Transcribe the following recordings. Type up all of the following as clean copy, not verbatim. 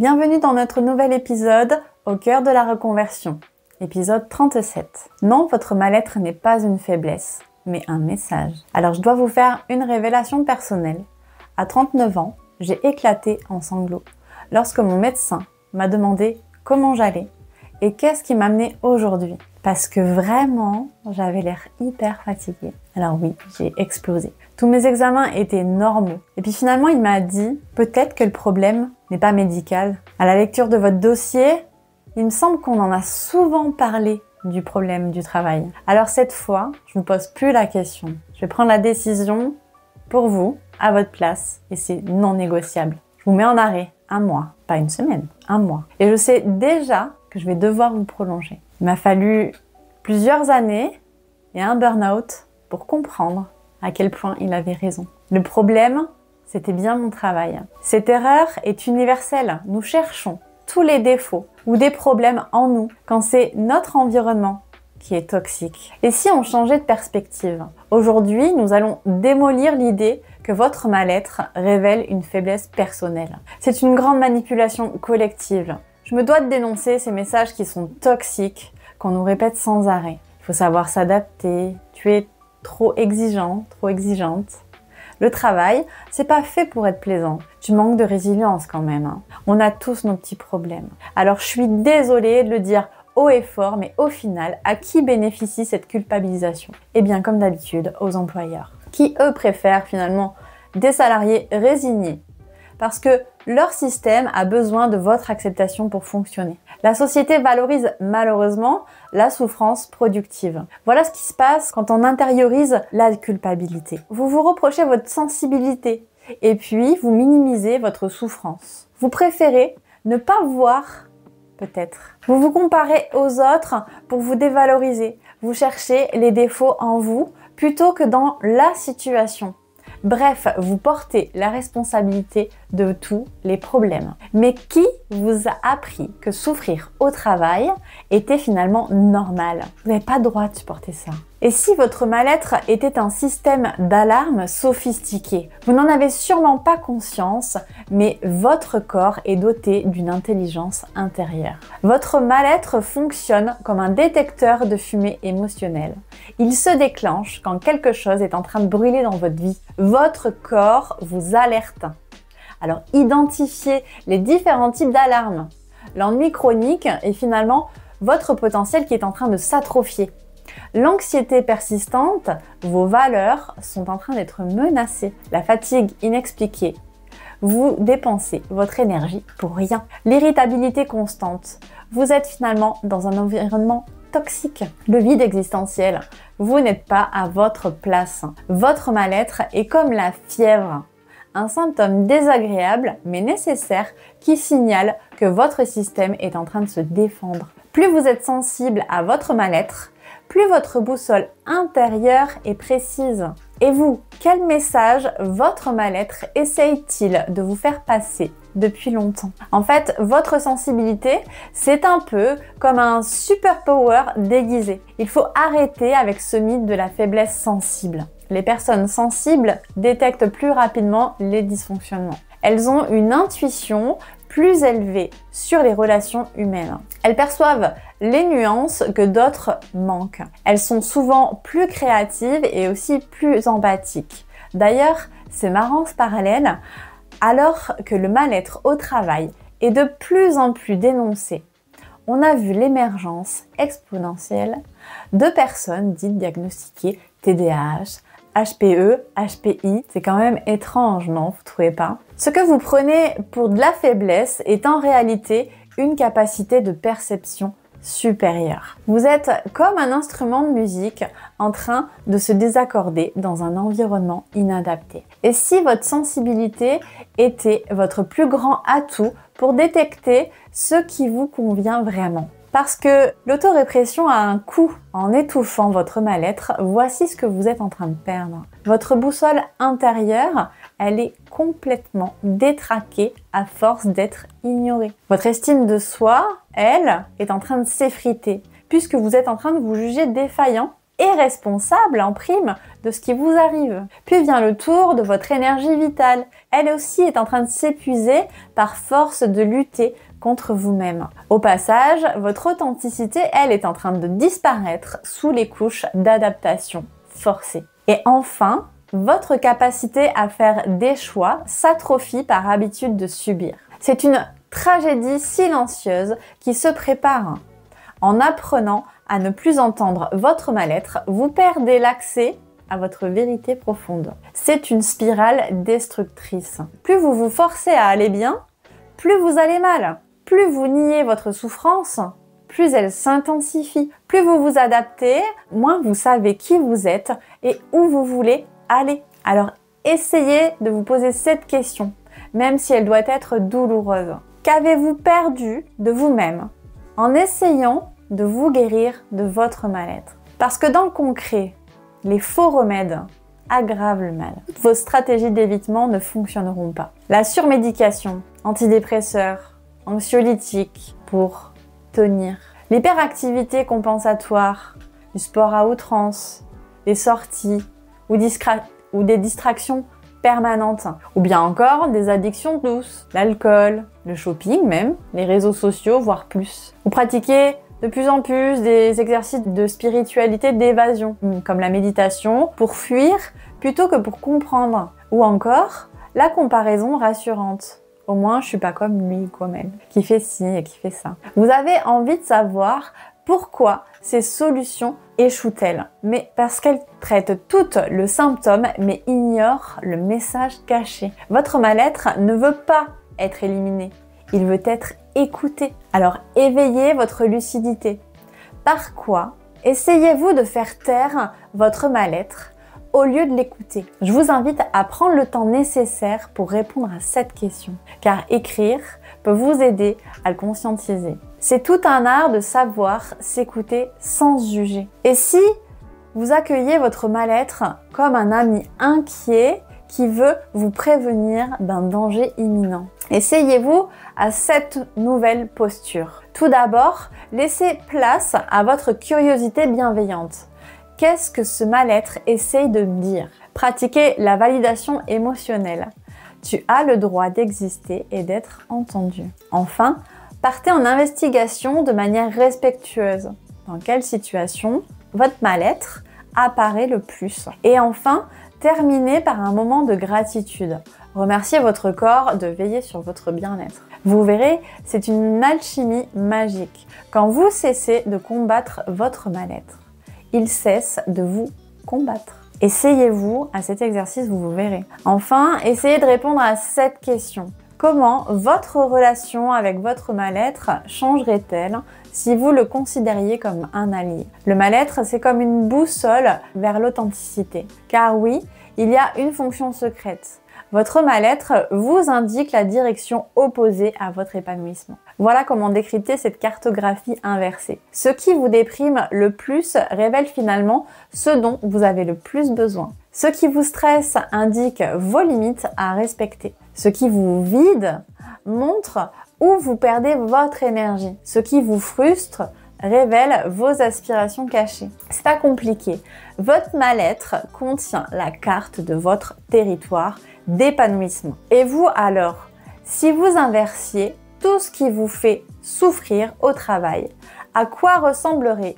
Bienvenue dans notre nouvel épisode au cœur de la reconversion, épisode 37. Non, votre mal-être n'est pas une faiblesse, mais un message. Alors je dois vous faire une révélation personnelle. À 39 ans, j'ai éclaté en sanglots lorsque mon médecin m'a demandé comment j'allais et qu'est-ce qui m'amenait aujourd'hui. Parce que vraiment, j'avais l'air hyper fatiguée. Alors oui, j'ai explosé. Tous mes examens étaient normaux. Et puis finalement, il m'a dit, peut-être que le problème n'est pas médical. À la lecture de votre dossier, il me semble qu'on en a souvent parlé du problème du travail. Alors cette fois, je ne vous pose plus la question. Je vais prendre la décision pour vous, à votre place, et c'est non négociable. Je vous mets en arrêt, 1 mois, pas une semaine, 1 mois. Et je sais déjà que je vais devoir vous prolonger. Il m'a fallu plusieurs années et un burn-out pour comprendre à quel point il avait raison. Le problème, c'était bien mon travail. Cette erreur est universelle. Nous cherchons tous les défauts ou des problèmes en nous quand c'est notre environnement qui est toxique. Et si on changeait de perspective? Aujourd'hui, nous allons démolir l'idée que votre mal-être révèle une faiblesse personnelle. C'est une grande manipulation collective. Je me dois de dénoncer ces messages qui sont toxiques, qu'on nous répète sans arrêt. Il faut savoir s'adapter, tu es trop exigeant, trop exigeante. Le travail, c'est pas fait pour être plaisant. Tu manques de résilience quand même, hein. On a tous nos petits problèmes. Alors je suis désolée de le dire haut et fort, mais au final, à qui bénéficie cette culpabilisation? Eh bien, comme d'habitude, aux employeurs, qui eux préfèrent finalement des salariés résignés, parce que leur système a besoin de votre acceptation pour fonctionner. La société valorise malheureusement la souffrance productive. Voilà ce qui se passe quand on intériorise la culpabilité. Vous vous reprochez votre sensibilité et puis vous minimisez votre souffrance. Vous préférez ne pas voir, peut-être. Vous vous comparez aux autres pour vous dévaloriser. Vous cherchez les défauts en vous plutôt que dans la situation. Bref, vous portez la responsabilité de tous les problèmes. Mais qui vous a appris que souffrir au travail était finalement normal? Vous n'avez pas le droit de supporter ça. Et si votre mal-être était un système d'alarme sophistiqué? Vous n'en avez sûrement pas conscience, mais votre corps est doté d'une intelligence intérieure. Votre mal-être fonctionne comme un détecteur de fumée émotionnelle. Il se déclenche quand quelque chose est en train de brûler dans votre vie. Votre corps vous alerte. Alors, identifiez les différents types d'alarmes. L'ennui chronique est finalement votre potentiel qui est en train de s'atrophier. L'anxiété persistante, vos valeurs sont en train d'être menacées. La fatigue inexpliquée, vous dépensez votre énergie pour rien. L'irritabilité constante, vous êtes finalement dans un environnement toxique. Le vide existentiel, vous n'êtes pas à votre place. Votre mal-être est comme la fièvre, un symptôme désagréable mais nécessaire qui signale que votre système est en train de se défendre. Plus vous êtes sensible à votre mal-être, plus votre boussole intérieure est précise. Et vous, quel message votre mal-être essaye-t-il de vous faire passer depuis longtemps? En fait, votre sensibilité, c'est un peu comme un super power déguisé. Il faut arrêter avec ce mythe de la faiblesse sensible. Les personnes sensibles détectent plus rapidement les dysfonctionnements. Elles ont une intuition plus élevée sur les relations humaines. Elles perçoivent les nuances que d'autres manquent. Elles sont souvent plus créatives et aussi plus empathiques. D'ailleurs, c'est marrant ce parallèle, alors que le mal-être au travail est de plus en plus dénoncé, on a vu l'émergence exponentielle de personnes dites diagnostiquées TDAH, HPE, HPI, c'est quand même étrange, non? Vous trouvez pas? Ce que vous prenez pour de la faiblesse est en réalité une capacité de perception supérieure. Vous êtes comme un instrument de musique en train de se désaccorder dans un environnement inadapté. Et si votre sensibilité était votre plus grand atout pour détecter ce qui vous convient vraiment? Parce que l'autorépression a un coût. En étouffant votre mal-être, voici ce que vous êtes en train de perdre. Votre boussole intérieure, elle est complètement détraquée à force d'être ignorée. Votre estime de soi, elle, est en train de s'effriter, puisque vous êtes en train de vous juger défaillant et responsable en prime de ce qui vous arrive. Puis vient le tour de votre énergie vitale. Elle aussi est en train de s'épuiser par force de lutter contre vous-même. Au passage, votre authenticité, elle, est en train de disparaître sous les couches d'adaptation forcée. Et enfin, votre capacité à faire des choix s'atrophie par habitude de subir. C'est une tragédie silencieuse qui se prépare. En apprenant à ne plus entendre votre mal-être, vous perdez l'accès à votre vérité profonde. C'est une spirale destructrice. Plus vous vous forcez à aller bien, plus vous allez mal. Plus vous niez votre souffrance, plus elle s'intensifie. Plus vous vous adaptez, moins vous savez qui vous êtes et où vous voulez aller. Alors essayez de vous poser cette question, même si elle doit être douloureuse. Qu'avez-vous perdu de vous-même en essayant de vous guérir de votre mal-être? Parce que dans le concret, les faux remèdes aggravent le mal. Toutes vos stratégies d'évitement ne fonctionneront pas. La surmédication, antidépresseurs, anxiolytiques pour tenir, l'hyperactivité compensatoire, du sport à outrance, des sorties ou des distractions permanentes, ou bien encore des addictions douces, l'alcool, le shopping même, les réseaux sociaux, voire plus. Vous pratiquez de plus en plus des exercices de spiritualité d'évasion, comme la méditation, pour fuir plutôt que pour comprendre, ou encore la comparaison rassurante. Au moins, je suis pas comme lui ou comme elle, qui fait ci et qui fait ça. Vous avez envie de savoir pourquoi ces solutions échouent-elles. Mais parce qu'elles traitent tout le symptôme, mais ignorent le message caché. Votre mal-être ne veut pas être éliminé. Il veut être écouté. Alors, éveillez votre lucidité. Par quoi essayez-vous de faire taire votre mal-être au lieu de l'écouter? Je vous invite à prendre le temps nécessaire pour répondre à cette question, car écrire peut vous aider à le conscientiser. C'est tout un art de savoir s'écouter sans juger. Et si vous accueillez votre mal-être comme un ami inquiet qui veut vous prévenir d'un danger imminent, essayez-vous à cette nouvelle posture. Tout d'abord, laissez place à votre curiosité bienveillante. Qu'est-ce que ce mal-être essaye de me dire? Pratiquez la validation émotionnelle. Tu as le droit d'exister et d'être entendu. Enfin, partez en investigation de manière respectueuse. Dans quelle situation votre mal-être apparaît le plus? Et enfin, terminez par un moment de gratitude. Remerciez votre corps de veiller sur votre bien-être. Vous verrez, c'est une alchimie magique. Quand vous cessez de combattre votre mal-être, il cesse de vous combattre. Essayez-vous à cet exercice, vous verrez. Enfin, essayez de répondre à cette question. Comment votre relation avec votre mal-être changerait-elle si vous le considériez comme un allié? Le mal-être, c'est comme une boussole vers l'authenticité. Car oui, il y a une fonction secrète. Votre mal-être vous indique la direction opposée à votre épanouissement. Voilà comment décrypter cette cartographie inversée. Ce qui vous déprime le plus révèle finalement ce dont vous avez le plus besoin. Ce qui vous stresse indique vos limites à respecter. Ce qui vous vide montre où vous perdez votre énergie. Ce qui vous frustre révèle vos aspirations cachées. C'est pas compliqué. Votre mal-être contient la carte de votre territoire d'épanouissement. Et vous alors, si vous inversiez tout ce qui vous fait souffrir au travail, à quoi ressemblerait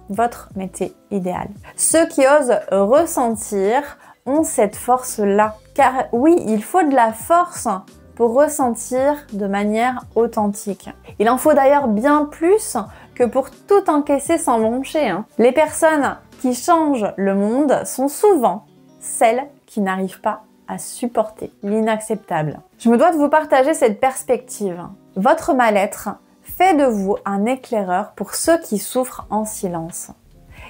votre métier idéal? Ceux qui osent ressentir ont cette force-là. Car oui, il faut de la force pour ressentir de manière authentique. Il en faut d'ailleurs bien plus que pour tout encaisser sans broncher. Les personnes qui changent le monde sont souvent celles qui n'arrivent pas à supporter l'inacceptable. Je me dois de vous partager cette perspective. Votre mal-être fait de vous un éclaireur pour ceux qui souffrent en silence.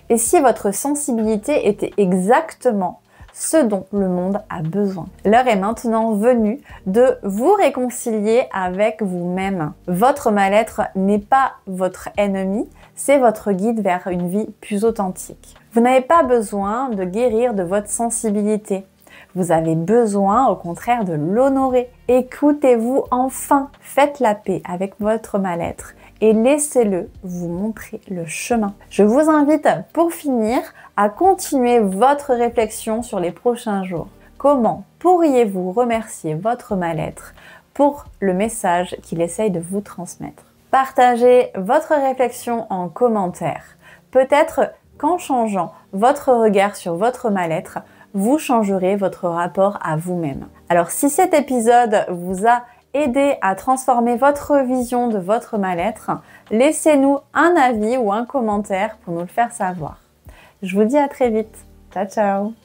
Et si votre sensibilité était exactement ce dont le monde a besoin? L'heure est maintenant venue de vous réconcilier avec vous-même. Votre mal-être n'est pas votre ennemi, c'est votre guide vers une vie plus authentique. Vous n'avez pas besoin de guérir de votre sensibilité. Vous avez besoin, au contraire, de l'honorer. Écoutez-vous enfin. Faites la paix avec votre mal-être et laissez-le vous montrer le chemin. Je vous invite pour finir à continuer votre réflexion sur les prochains jours. Comment pourriez-vous remercier votre mal-être pour le message qu'il essaye de vous transmettre? Partagez votre réflexion en commentaire. Peut-être qu'en changeant votre regard sur votre mal-être, vous changerez votre rapport à vous-même. Alors si cet épisode vous a aidé à transformer votre vision de votre mal-être, laissez-nous un avis ou un commentaire pour nous le faire savoir. Je vous dis à très vite. Ciao, ciao!